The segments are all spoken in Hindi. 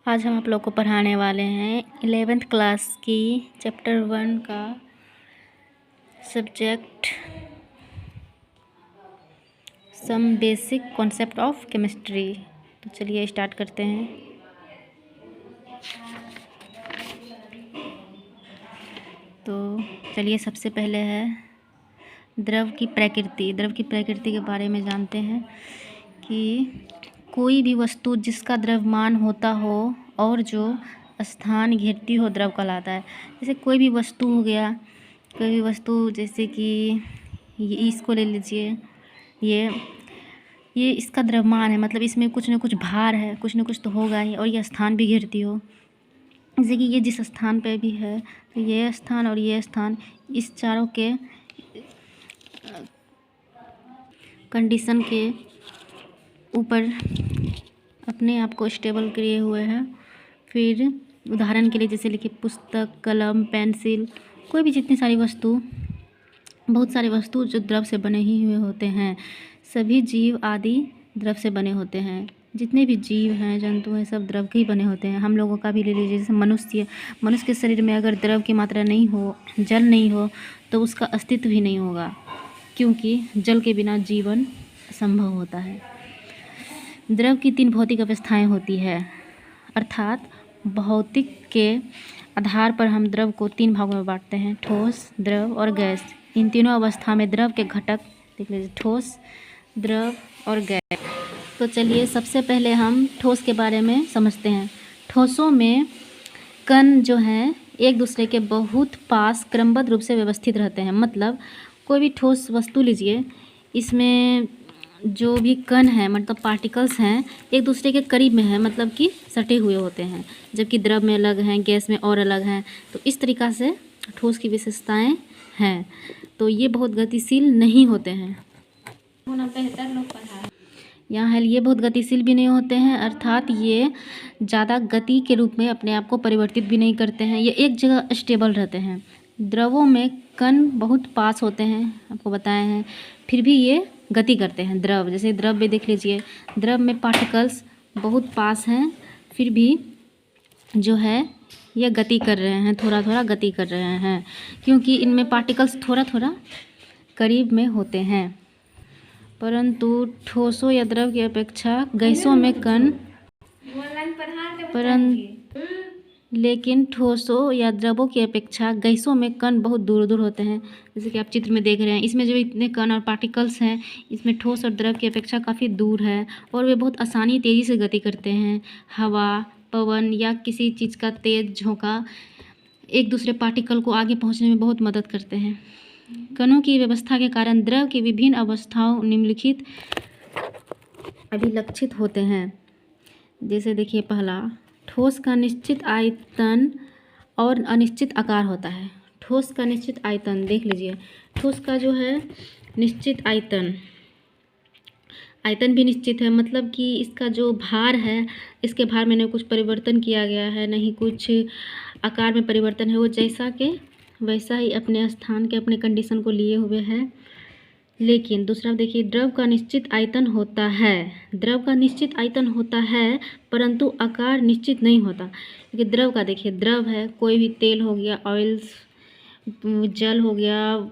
आज हम आप लोग को पढ़ाने वाले हैं 11th क्लास की चैप्टर 1 का subject some basic concept of chemistry. तो चलिए स्टार्ट करते हैं। तो चलिए सबसे पहले है द्रव की प्रकृति। द्रव की प्रकृति के बारे में जानते हैं कि कोई भी वस्तु जिसका द्रव्यमान होता हो और जो स्थान घेरती हो द्रव कहलाता है। जैसे कोई भी वस्तु हो गया, कोई भी वस्तु जैसे कि ये इसको ले लीजिए, ये इसका द्रव्यमान है, मतलब इसमें कुछ न कुछ भार है, कुछ न कुछ तो होगा ही, और ये स्थान भी घेरती हो। जैसे कि ये जिस स्थान पे भी है, तो ये स्थान और ये स्थान, इस चारों के कंडीशन के ऊपर अपने आप को स्टेबल किए हुए हैं। फिर उदाहरण के लिए जैसे लिखिए पुस्तक, कलम, पेंसिल, कोई भी जितनी सारी वस्तु, बहुत सारे वस्तु जो द्रव से बने ही हुए होते हैं। सभी जीव आदि द्रव से बने होते हैं। जितने भी जीव हैं, जंतु हैं, सब द्रव के ही बने होते हैं। हम लोगों का भी ले लीजिए, जैसे मनुष्य के शरीर में अगर द्रव की मात्रा नहीं हो, जल नहीं हो, तो उसका अस्तित्व ही नहीं होगा, क्योंकि जल के बिना जीवन असंभव होता है। द्रव की 3 भौतिक अवस्थाएं होती है, अर्थात भौतिक के आधार पर हम द्रव को 3 भागों में बांटते हैं, ठोस, द्रव और गैस। इन तीनों अवस्था में द्रव के घटक देख लीजिए, ठोस, द्रव और गैस। तो चलिए सबसे पहले हम ठोस के बारे में समझते हैं। ठोसों में कण जो हैं एक दूसरे के बहुत पास क्रमबद्ध रूप से व्यवस्थित रहते हैं। मतलब कोई भी ठोस वस्तु लीजिए, इसमें जो भी कण हैं, मतलब पार्टिकल्स हैं, एक दूसरे के करीब में है, मतलब कि सटे हुए होते हैं, जबकि द्रव में अलग हैं, गैस में और अलग हैं। तो इस तरीक़ा से ठोस की विशेषताएं हैं। तो ये बहुत गतिशील नहीं होते हैं। यहाँ है, ये बहुत गतिशील भी नहीं होते हैं, अर्थात ये ज़्यादा गति के रूप में अपने आप को परिवर्तित भी नहीं करते हैं। ये एक जगह स्टेबल रहते हैं। द्रवों में कण बहुत पास होते हैं, आपको बताए हैं, फिर भी ये गति करते हैं। द्रव, जैसे द्रव में देख लीजिए, द्रव में पार्टिकल्स बहुत पास हैं, फिर भी जो है ये गति कर रहे हैं, थोड़ा थोड़ा गति कर रहे हैं, क्योंकि इनमें पार्टिकल्स थोड़ा थोड़ा करीब में होते हैं। परंतु ठोसों या द्रव की अपेक्षा गैसों में कण लेकिन ठोसों या द्रवों की अपेक्षा गैसों में कण बहुत दूर दूर होते हैं। जैसे कि आप चित्र में देख रहे हैं, इसमें जो इतने कण और पार्टिकल्स हैं, इसमें ठोस और द्रव की अपेक्षा काफ़ी दूर है, और वे बहुत आसानी तेज़ी से गति करते हैं। हवा, पवन या किसी चीज़ का तेज झोंका एक दूसरे पार्टिकल को आगे पहुँचने में बहुत मदद करते हैं। कणों की व्यवस्था के कारण द्रव की विभिन्न अवस्थाओं निम्नलिखित अभिलक्षित होते हैं। जैसे देखिए, पहला, ठोस का निश्चित आयतन और अनिश्चित आकार होता है। ठोस का निश्चित आयतन देख लीजिए, ठोस का जो है निश्चित आयतन भी निश्चित है, मतलब कि इसका जो भार है, इसके भार में न कुछ परिवर्तन किया गया है, नहीं कुछ आकार में परिवर्तन है, वो जैसा के वैसा ही अपने स्थान के, अपने कंडीशन को लिए हुए है। लेकिन दूसरा देखिए, द्रव का निश्चित आयतन होता है, द्रव का निश्चित आयतन होता है, परंतु आकार निश्चित नहीं होता। क्योंकि द्रव का देखिए, द्रव है, कोई भी तेल हो गया, ऑयल्स, जल हो गया,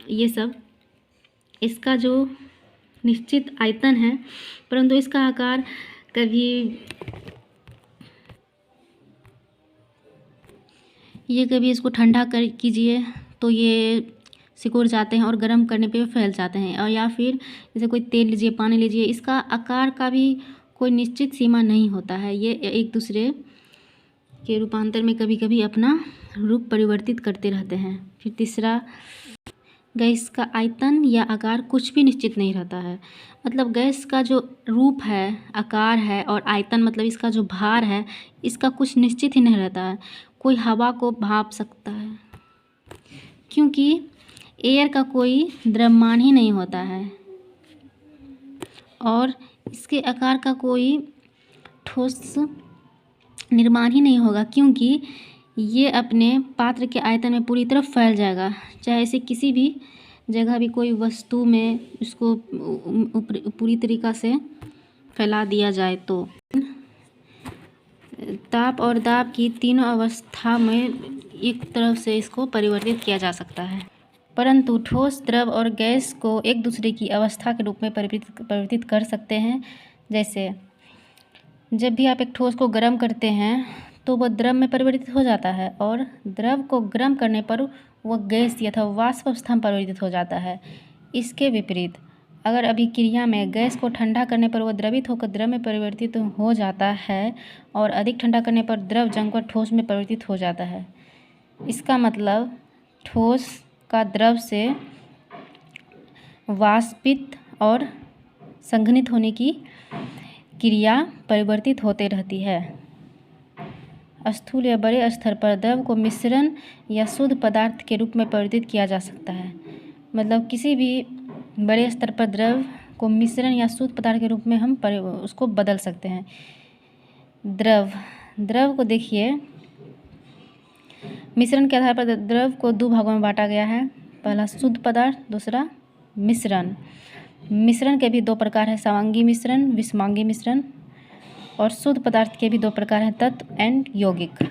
ये सब, इसका जो निश्चित आयतन है, परंतु इसका आकार कभी इसको ठंडा कर कीजिए तो ये सिकुड़ जाते हैं, और गर्म करने पे फैल जाते हैं। और या फिर जैसे कोई तेल लीजिए, पानी लीजिए, इसका आकार का भी कोई निश्चित सीमा नहीं होता है। ये एक दूसरे के रूपांतर में कभी कभी अपना रूप परिवर्तित करते रहते हैं। फिर तीसरा, गैस का आयतन या आकार कुछ भी निश्चित नहीं रहता है। मतलब गैस का जो रूप है, आकार है, और आयतन मतलब इसका जो भार है, इसका कुछ निश्चित ही नहीं रहता है। कोई हवा को भाप सकता है, क्योंकि एयर का कोई द्रव्यमान ही नहीं होता है, और इसके आकार का कोई ठोस निर्माण ही नहीं होगा, क्योंकि ये अपने पात्र के आयतन में पूरी तरह फैल जाएगा। चाहे ऐसे किसी भी जगह भी कोई वस्तु में इसको पूरी तरीक़ा से फैला दिया जाए तो। ताप और दाब की तीनों अवस्था में एक तरफ से इसको परिवर्तित किया जा सकता है, परंतु ठोस, द्रव और गैस को एक दूसरे की अवस्था के रूप में परिवर्तित कर सकते हैं। जैसे जब भी आप एक ठोस को गर्म करते हैं तो वह द्रव में परिवर्तित हो जाता है, और द्रव को गर्म करने पर वह गैस या वाष्प अवस्था में परिवर्तित हो जाता है। इसके विपरीत अगर अभिक्रिया में गैस को ठंडा करने पर वह द्रवित होकर द्रव में परिवर्तित हो जाता है, और अधिक ठंडा करने पर द्रव जमकर ठोस में परिवर्तित हो जाता है। इसका मतलब ठोस का द्रव से वाष्पित और संघनित होने की क्रिया परिवर्तित होते रहती है। स्थूल या बड़े स्तर पर द्रव को मिश्रण या शुद्ध पदार्थ के रूप में परिवर्तित किया जा सकता है। मतलब किसी भी बड़े स्तर पर द्रव को मिश्रण या शुद्ध पदार्थ के रूप में हम उसको बदल सकते हैं। द्रव को देखिए, मिश्रण के आधार पर द्रव को दो भागों में बांटा गया है। पहला शुद्ध पदार्थ, दूसरा मिश्रण। मिश्रण के भी दो प्रकार हैं, समांगी मिश्रण, विषमांगी मिश्रण। और शुद्ध पदार्थ के भी दो प्रकार हैं, तत्व एंड यौगिक।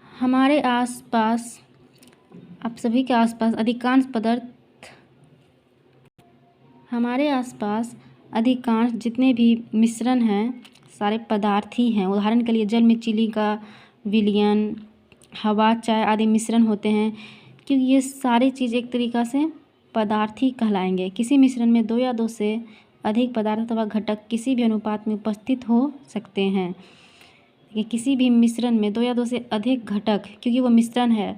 हमारे आसपास, आप सभी के आसपास अधिकांश जितने भी मिश्रण हैं सारे पदार्थ ही हैं। उदाहरण के लिए जल में चीनी का विलयन, हवा, चाय आदि मिश्रण होते हैं, क्योंकि ये सारी चीज़ एक तरीक़ा से पदार्थ ही कहलाएंगे। किसी मिश्रण में दो या दो से अधिक पदार्थ अथवा घटक किसी भी अनुपात में उपस्थित हो सकते हैं। ये किसी भी मिश्रण में दो या दो से अधिक घटक, क्योंकि वो मिश्रण है,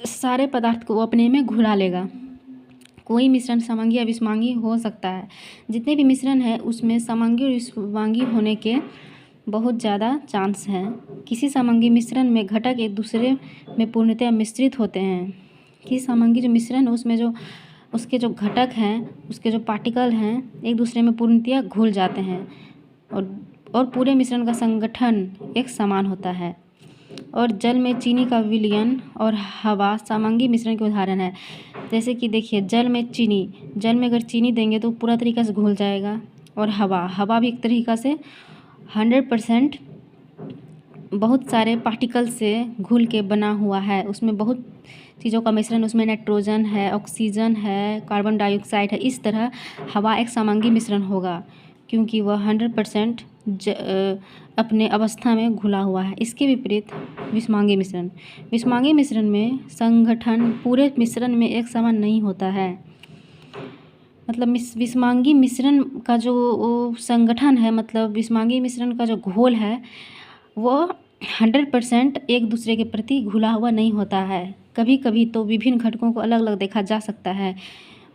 सारे पदार्थ को अपने में घुला लेगा। कोई मिश्रण समांगी या विषमांगी हो सकता है। जितने भी मिश्रण है उसमें समांगी और विषमांगी होने के बहुत ज़्यादा चांस हैं। किसी समांगी मिश्रण में घटक एक दूसरे में पूर्णतः मिश्रित होते हैं। किसी समांगी जो मिश्रण है उसमें जो उसके जो घटक हैं, उसके जो पार्टिकल हैं, एक दूसरे में पूर्णतः घुल जाते हैं, और पूरे मिश्रण का संगठन एक समान होता है। और जल में चीनी का विलयन और हवा समांगी मिश्रण के उदाहरण है। जैसे कि देखिए, जल में अगर चीनी देंगे तो पूरा तरीक़ा से घुल जाएगा। और हवा भी एक तरीक़ा से 100% बहुत सारे पार्टिकल से घुल के बना हुआ है। उसमें बहुत चीज़ों का मिश्रण, उसमें नाइट्रोजन है, ऑक्सीजन है, कार्बन डाइऑक्साइड है। इस तरह हवा एक समांगी मिश्रण होगा, क्योंकि वह 100% अपने अवस्था में घुला हुआ है। इसके विपरीत विषमांगी मिश्रण में संगठन पूरे मिश्रण में एक समान नहीं होता है। मतलब विषमांगी मिश्रण का जो संगठन है, मतलब विषमांगी मिश्रण का जो घोल है, वो 100% एक दूसरे के प्रति घुला हुआ नहीं होता है। कभी कभी तो विभिन्न घटकों को अलग अलग देखा जा सकता है।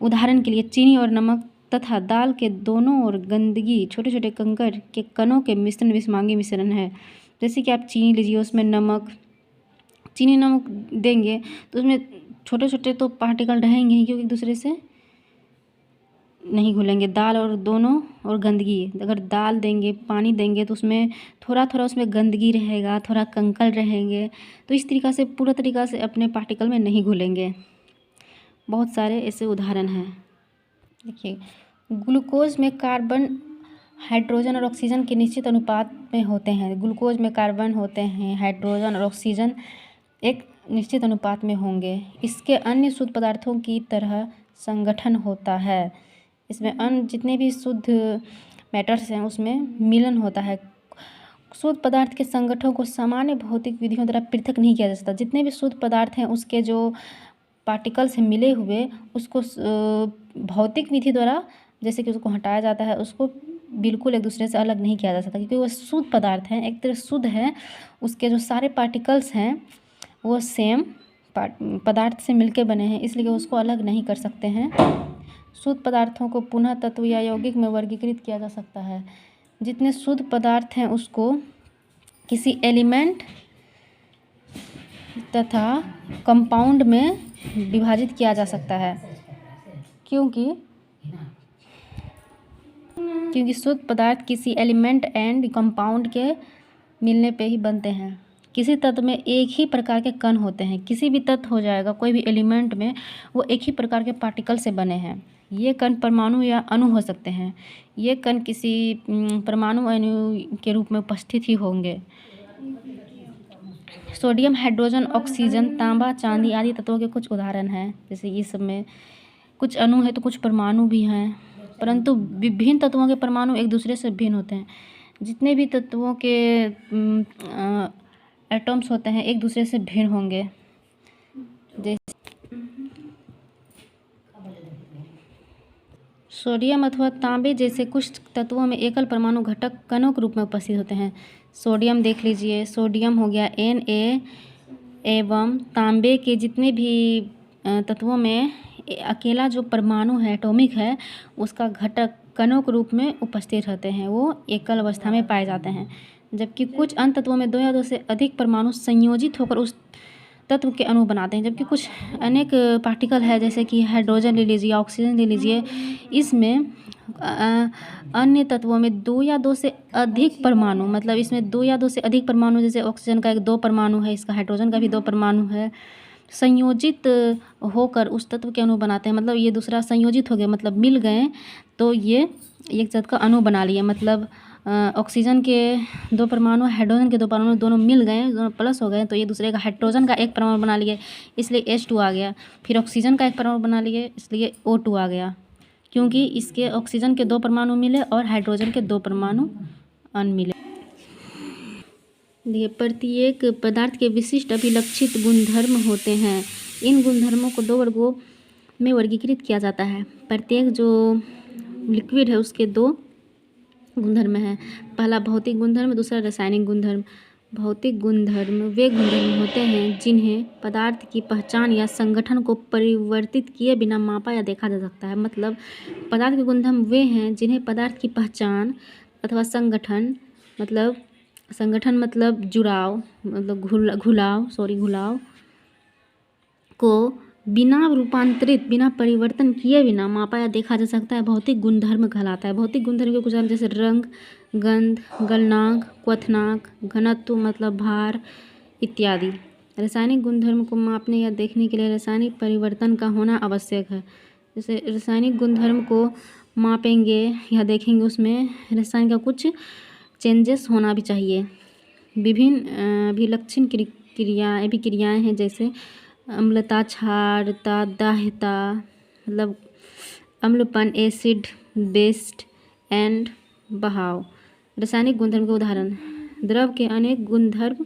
उदाहरण के लिए चीनी और नमक तथा दाल के दोनों ओर गंदगी, छोटे छोटे कंकड़ के कणों के मिश्रण विषमांगी मिश्रण है। जैसे कि आप चीनी लीजिए, उसमें चीनी नमक देंगे तो उसमें छोटे छोटे तो पार्टिकल रहेंगे ही, क्योंकि एक दूसरे से नहीं घुलेंगे। दाल और दोनों और गंदगी, अगर दाल देंगे, पानी देंगे तो उसमें थोड़ा थोड़ा उसमें गंदगी रहेगा, थोड़ा कंकड़ रहेंगे, तो इस तरीक़ा से पूरा तरीक़ा से अपने पार्टिकल में नहीं घुलेंगे। बहुत सारे ऐसे उदाहरण हैं। देखिए, ग्लूकोज में कार्बन, हाइड्रोजन और ऑक्सीजन के निश्चित अनुपात में होते हैं। ग्लूकोज में कार्बन होते हैं, हाइड्रोजन और ऑक्सीजन एक निश्चित अनुपात में होंगे। इसके अन्य शुद्ध पदार्थों की तरह संगठन होता है। इसमें अन्य जितने भी शुद्ध मैटर्स हैं उसमें मिलन होता है। शुद्ध पदार्थ के संगठनों को सामान्य भौतिक विधियों द्वारा पृथक नहीं किया जा सकता। जितने भी शुद्ध पदार्थ हैं उसके जो पार्टिकल से मिले हुए, उसको भौतिक विधि द्वारा जैसे कि उसको हटाया जाता है, उसको बिल्कुल एक दूसरे से अलग नहीं किया जा सकता, क्योंकि वो शुद्ध पदार्थ हैं, एक तरह शुद्ध है। उसके जो सारे पार्टिकल्स हैं वो सेम पदार्थ से मिलके बने हैं, इसलिए उसको अलग नहीं कर सकते हैं। शुद्ध पदार्थों को पुनः तत्व या यौगिक में वर्गीकृत किया जा सकता है। जितने शुद्ध पदार्थ हैं उसको किसी एलिमेंट तथा कंपाउंड में विभाजित किया जा सकता है, क्योंकि शुद्ध पदार्थ किसी एलिमेंट एंड कंपाउंड के मिलने पे ही बनते हैं। किसी तत्व में एक ही प्रकार के कण होते हैं। किसी भी तत्व हो जाएगा, कोई भी एलिमेंट में, वो एक ही प्रकार के पार्टिकल से बने हैं। ये कण परमाणु या अणु हो सकते हैं। ये कण किसी परमाणु अणु के रूप में उपस्थित ही होंगे। सोडियम, हाइड्रोजन, ऑक्सीजन, तांबा, चांदी आदि तत्वों के कुछ उदाहरण हैं। जैसे ये सब में कुछ अणु है तो कुछ परमाणु भी हैं, परंतु विभिन्न तत्वों के परमाणु एक दूसरे से भिन्न होते हैं। जितने भी तत्वों के एटम्स होते हैं एक दूसरे से भिन्न होंगे। जैसे सोडियम अथवा तांबे जैसे कुछ तत्वों में एकल परमाणु घटक कणों के रूप में उपस्थित होते हैं। सोडियम देख लीजिए, सोडियम हो गया Na एवं तांबे के जितने भी तत्वों में अकेला जो परमाणु है, एटॉमिक है, उसका घटक कणों के रूप में उपस्थित रहते हैं। वो एकल अवस्था में पाए जाते हैं। जबकि कुछ अन्य तत्वों में 2 या 2 से अधिक परमाणु संयोजित होकर उस तत्व के अणु बनाते हैं। जबकि कुछ अनेक पार्टिकल है, जैसे कि हाइड्रोजन ले लीजिए, ऑक्सीजन ले लीजिए, इसमें अन्य तत्वों में 2 या 2 से अधिक परमाणु, मतलब इसमें 2 या 2 से अधिक परमाणु, जैसे ऑक्सीजन का 2 परमाणु है, इसका हाइड्रोजन का भी 2 परमाणु है, संयोजित होकर उस तत्व के अणु बनाते हैं। मतलब ये दूसरा संयोजित हो गए, मतलब मिल गए तो ये एक तत्व का अणु बना लिए। मतलब ऑक्सीजन के 2 परमाणु, हाइड्रोजन के 2 परमाणु दोनों मिल गए, दोनों प्लस हो गए, तो ये दूसरे का हाइड्रोजन का 1 परमाणु बना लिए, इसलिए H2 आ गया। फिर ऑक्सीजन का 1 परमाणु बना लिए, इसलिए O2 आ गया, क्योंकि इसके ऑक्सीजन के 2 परमाणु मिले और हाइड्रोजन के 2 परमाणु अनमिले। देखिए, प्रत्येक पदार्थ के विशिष्ट अभिलक्षित गुणधर्म होते हैं। इन गुणधर्मों को 2 वर्गों में वर्गीकृत किया जाता है। प्रत्येक जो लिक्विड है उसके 2 गुणधर्म हैं। पहला भौतिक गुणधर्म, दूसरा रासायनिक गुणधर्म। भौतिक गुणधर्म वे गुणधर्म होते हैं जिन्हें पदार्थ की पहचान या संगठन को परिवर्तित किए बिना मापा या देखा जा सकता है। मतलब पदार्थ के गुणधर्म वे हैं जिन्हें पदार्थ की पहचान अथवा संगठन, मतलब संगठन मतलब जुड़ाव, मतलब घुलाव को बिना रूपांतरित, बिना परिवर्तन किए बिना मापा या देखा जा सकता है, भौतिक गुणधर्म कहलाता है। भौतिक गुणधर्म के कुछ उदाहरण जैसे रंग, गंध, गलनांक, क्वथनांक, घनत्व मतलब भार इत्यादि। रासायनिक गुणधर्म को मापने या देखने के लिए रासायनिक परिवर्तन का होना आवश्यक है। जैसे रासायनिक गुणधर्म को मापेंगे या देखेंगे, उसमें रसायन का कुछ चेंजेस होना भी चाहिए। विभिन्न अभिलक्षण अभिक्रियाएँ हैं, जैसे अम्लता, क्षारता, दाह्यता, मतलब अम्लपन, एसिड, बेस्ट एंड बहाव। रासायनिक गुणधर्म के उदाहरण द्रव के अनेक गुणधर्म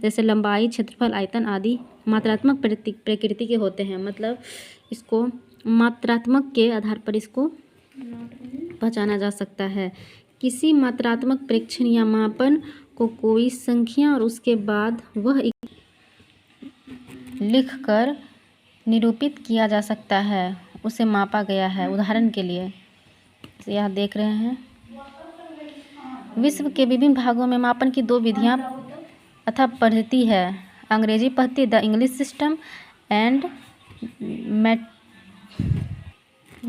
जैसे लंबाई, क्षेत्रफल, आयतन आदि मात्रात्मक प्रकृति के होते हैं। मतलब इसको मात्रात्मक के आधार पर इसको पहचाना जा सकता है। किसी मात्रात्मक प्रेक्षण या मापन को कोई संख्या और उसके बाद वह लिखकर निरूपित किया जा सकता है, उसे मापा गया है। उदाहरण के लिए यहाँ देख रहे हैं, विश्व के विभिन्न भागों में मापन की 2 विधियाँ अथवा पद्धति है। अंग्रेजी पद्धति the English system and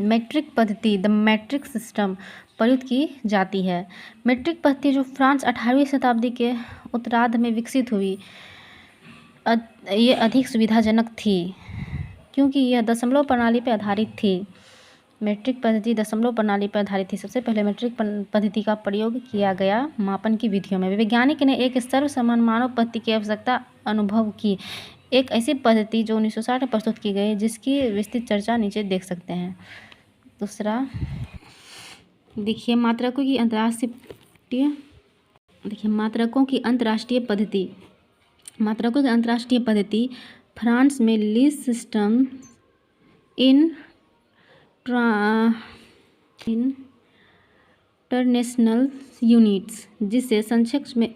metric पद्धति द मैट्रिक सिस्टम प्रयुक्त की जाती है। मैट्रिक पद्धति जो फ्रांस 18वीं शताब्दी के उत्तरार्ध में विकसित हुई, ये अधिक सुविधाजनक थी क्योंकि यह दशमलव प्रणाली पर आधारित थी। मैट्रिक पद्धति दशमलव प्रणाली पर आधारित थी। सबसे पहले मैट्रिक पद्धति का प्रयोग किया गया मापन की विधियों में। वैज्ञानिक ने एक सर्वसमान मानव पद्धति की आवश्यकता अनुभव की। एक ऐसी पद्धति जो 1960 में प्रस्तुत की गई, जिसकी विस्तृत चर्चा नीचे देख सकते हैं। दूसरा देखिए, मात्रकों की अंतर्राष्ट्रीय पद्धति। मात्रकों की अंतर्राष्ट्रीय पद्धति फ्रांस में लीज सिस्टम इंटरनेशनल यूनिट्स, जिसे संक्षेप में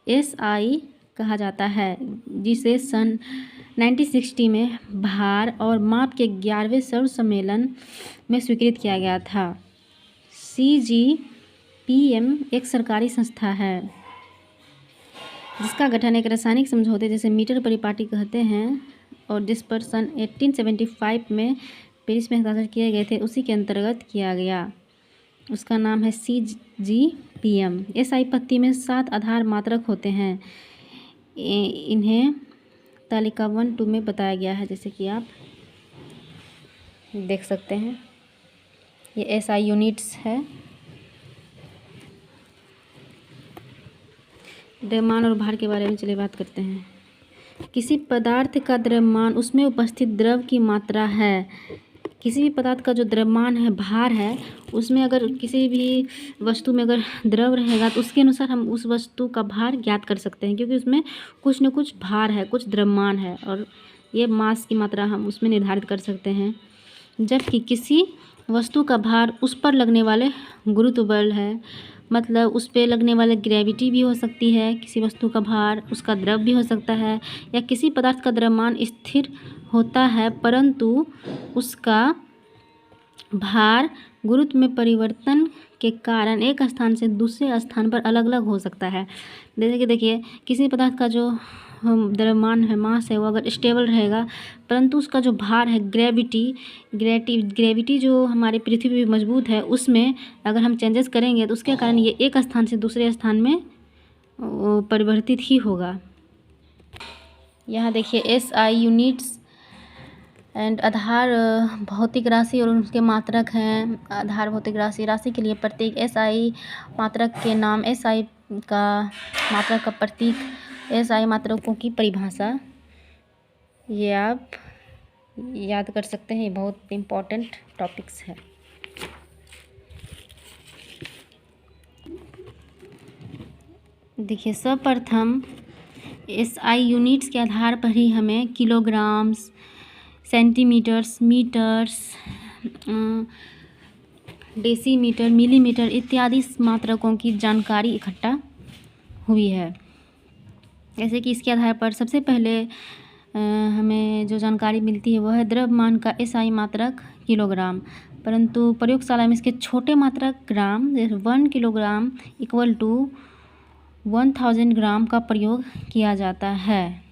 SI कहा जाता है, जिसे सन 1960 में भार और माप के 11वें सर्व सम्मेलन में स्वीकृत किया गया था। CGPM एक सरकारी संस्था है जिसका गठन एक रासायनिक समझौते जैसे मीटर परिपाटी कहते हैं, और जिस पर सन 1875 में पेरिस में हस्ताक्षर किए गए थे, उसी के अंतर्गत किया गया। उसका नाम है CGPM। SI पद्धति में 7 आधार मात्रक होते हैं। इन्हें तालिका 1-2 में बताया गया है, जैसे कि आप देख सकते हैं। ये एसआई यूनिट्स है। द्रव्यमान और भार के बारे में चलिए बात करते हैं। किसी पदार्थ का द्रव्यमान उसमें उपस्थित द्रव की मात्रा है। किसी भी पदार्थ का जो द्रव्यमान है, भार है, उसमें अगर किसी भी वस्तु में अगर द्रव रहेगा तो उसके अनुसार हम उस वस्तु का भार ज्ञात कर सकते हैं, क्योंकि उसमें कुछ न कुछ भार है, कुछ द्रव्यमान है, और ये मास की मात्रा हम उसमें निर्धारित कर सकते हैं। जबकि किसी वस्तु का भार उस पर लगने वाले गुरुत्व बल है, मतलब उस पर लगने वाले ग्रेविटी भी हो सकती है। किसी वस्तु का भार उसका द्रव भी हो सकता है, या किसी पदार्थ का द्रव्यमान स्थिर होता है परंतु उसका भार गुरुत्व में परिवर्तन के कारण एक स्थान से दूसरे स्थान पर अलग अलग हो सकता है। जैसे कि देखिए, किसी पदार्थ का जो द्रव्यमान है, मास है, वो अगर स्टेबल रहेगा परंतु उसका जो भार है, ग्रेविटी जो हमारी पृथ्वी पर मजबूत है, उसमें अगर हम चेंजेस करेंगे तो उसके कारण ये एक स्थान से दूसरे स्थान में परिवर्तित ही होगा। यहाँ देखिए एसआई यूनिट्स एंड आधार भौतिक राशि और उसके मात्रक हैं। आधार भौतिक राशि के लिए प्रत्येक एसआई मात्रक के नाम, एसआई का मात्रक का प्रतीक, एसआई मात्रकों की परिभाषा, ये आप याद कर सकते हैं। ये बहुत इम्पोर्टेंट टॉपिक्स है। देखिए, सर्वप्रथम एसआई यूनिट्स के आधार पर ही हमें kilograms, centimetres, metres, decimetre, millimetre इत्यादि मात्रकों की जानकारी इकट्ठा हुई है। जैसे कि इसके आधार पर सबसे पहले हमें जो जानकारी मिलती है वह है द्रव्यमान का एसआई मात्रक किलोग्राम, परंतु प्रयोगशाला में इसके छोटे मात्रक ग्राम, जैसे 1 किलोग्राम इक्वल टू 1000 ग्राम का प्रयोग किया जाता है,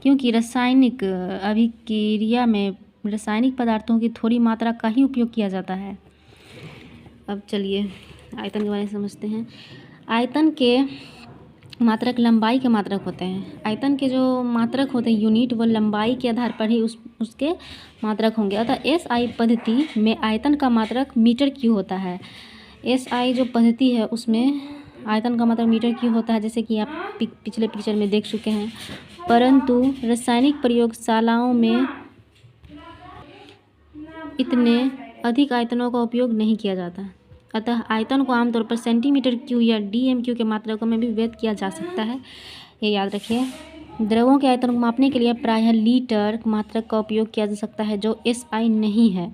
क्योंकि रासायनिक अभिक्रिया में रासायनिक पदार्थों की थोड़ी मात्रा का ही उपयोग किया जाता है। अब चलिए आयतन के बारे में समझते हैं। आयतन के मात्रक लंबाई के मात्रक होते हैं। आयतन के जो मात्रक होते हैं यूनिट, वो लंबाई के आधार पर ही उसके मात्रक होंगे। अतः एसआई पद्धति में आयतन का मात्रक मीटर क्यूब होता है। एसआई जो पद्धति है उसमें आयतन का मात्रक मीटर क्यूब होता है, जैसे कि आप पिछले पिक्चर में देख चुके हैं। परंतु रासायनिक प्रयोगशालाओं में इतने अधिक आयतनों का उपयोग नहीं किया जाता, अतः आयतन को आमतौर पर सेंटीमीटर क्यूब या डीएमक्यू के मात्रकों में भी व्यक्त किया जा सकता है। ये याद रखिए। द्रवों के आयतन को मापने के लिए प्रायः लीटर मात्रक का उपयोग किया जा सकता है, जो एसआई नहीं है।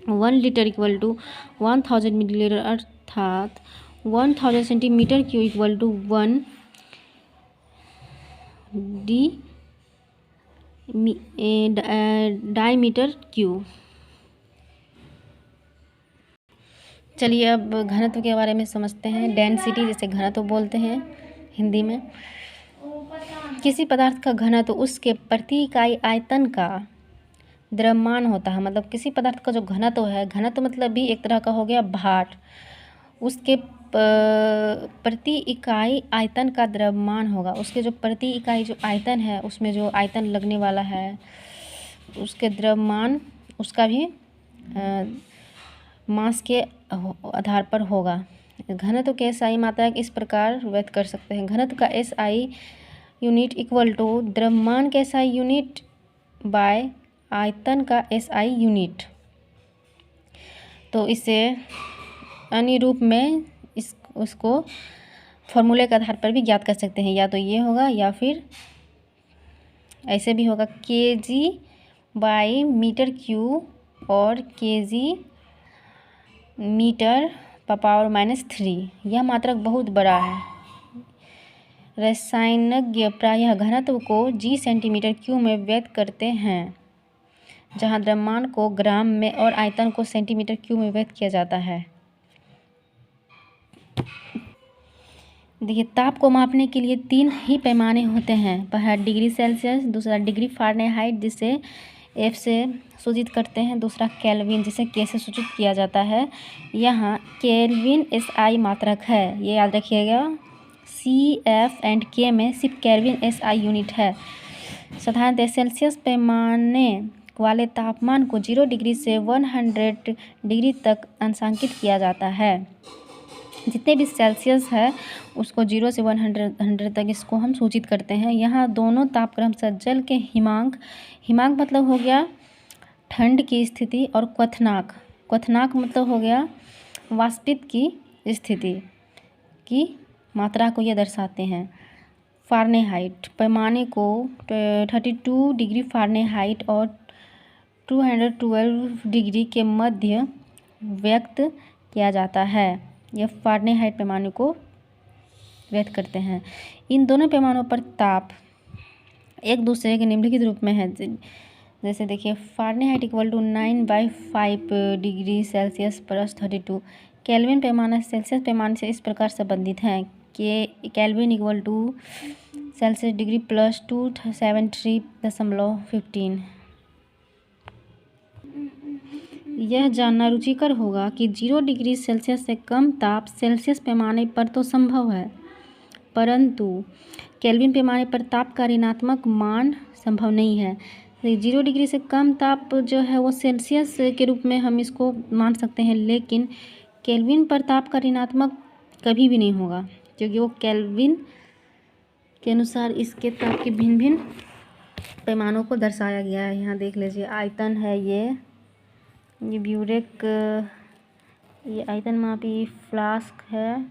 1 लीटर इक्वल टू 1000 मिलीलीटर, अर्थात 1000 centimetre cube equal to 1 diameter cube. चलिए अब घनत्व के बारे में समझते हैं। डेंसिटी, जैसे घनत्व बोलते हैं हिंदी में। किसी पदार्थ का घनत्व उसके प्रति इकाई आयतन का द्रव्यमान होता है। मतलब किसी पदार्थ का जो घनत्व है, घनत्व मतलब भी एक तरह का हो गया भार, उसके प्रति इकाई आयतन का द्रव्यमान होगा। उसके जो प्रति इकाई जो आयतन है, उसमें जो आयतन लगने वाला है, उसके द्रव्यमान उसका भी मास के आधार पर होगा। घनत्व के एसआई मात्रक इस प्रकार व्यक्त कर सकते हैं। घनत्व का एसआई यूनिट इक्वल टू द्रव्यमान का एसआई यूनिट बाय आयतन का एसआई यूनिट। तो इसे अन्य रूप में उसको फॉर्मूले के आधार पर भी ज्ञात कर सकते हैं। या तो ये होगा या फिर ऐसे भी होगा, केजी बाई मीटर क्यूब और केजी मीटर पावर -3। यह मात्रक बहुत बड़ा है। रसायनज्ञ प्रायः घनत्व को जी सेंटीमीटर क्यूब में व्यक्त करते हैं, जहाँ द्रव्यमान को ग्राम में और आयतन को सेंटीमीटर क्यूब में व्यक्त किया जाता है। देखिए, ताप को मापने के लिए 3 ही पैमाने होते हैं। पहला डिग्री सेल्सियस, दूसरा डिग्री फ़ारेनहाइट जिसे एफ से सूचित करते हैं, दूसरा केल्विन जिसे के से सूचित किया जाता है। यहाँ केल्विन एसआई मात्रक है, ये याद रखिएगा। CF&K में सिर्फ केल्विन SI यूनिट है। साधारणतः सेल्सियस पैमाने वाले तापमान को 0 डिग्री से 100 डिग्री तक अंशांकित किया जाता है। जितने भी सेल्सियस है उसको 0 से 100 तक इसको हम सूचित करते हैं। यहाँ दोनों तापक्रम जल के हिमांक मतलब हो गया ठंड की स्थिति, और क्वथनांक मतलब हो गया वाष्पित की स्थिति की मात्रा को यह दर्शाते हैं। फ़ारेनहाइट पैमाने को 32 डिग्री फ़ारेनहाइट और 212 डिग्री के मध्य व्यक्त किया जाता है। यह फ़ारेनहाइट पैमाने को व्यक्त करते हैं। इन दोनों पैमानों पर ताप एक दूसरे के निम्नलिखित रूप में है। जैसे देखिए फ़ारेनहाइट = 9/5 डिग्री सेल्सियस + 32। केल्विन पैमाना सेल्सियस पैमाने से इस प्रकार संबंधित हैं कि केल्विन = सेल्सियस डिग्री + 273.15। यह जानना रुचिकर होगा कि 0 डिग्री सेल्सियस से कम ताप सेल्सियस पैमाने पर तो संभव है, परंतु केल्विन पैमाने पर ताप का ऋणात्मक मान संभव नहीं है। 0 डिग्री से कम ताप जो है वो सेल्सियस के रूप में हम इसको मान सकते हैं, लेकिन केल्विन पर ताप का ऋणात्मक कभी भी नहीं होगा, क्योंकि वो केल्विन के अनुसार इसके ताप के भिन्न भिन्न पैमानों को दर्शाया गया है। यहाँ देख लीजिए आयतन है, ये ब्यूरेक, ये आयतन मापी फ्लास्क है।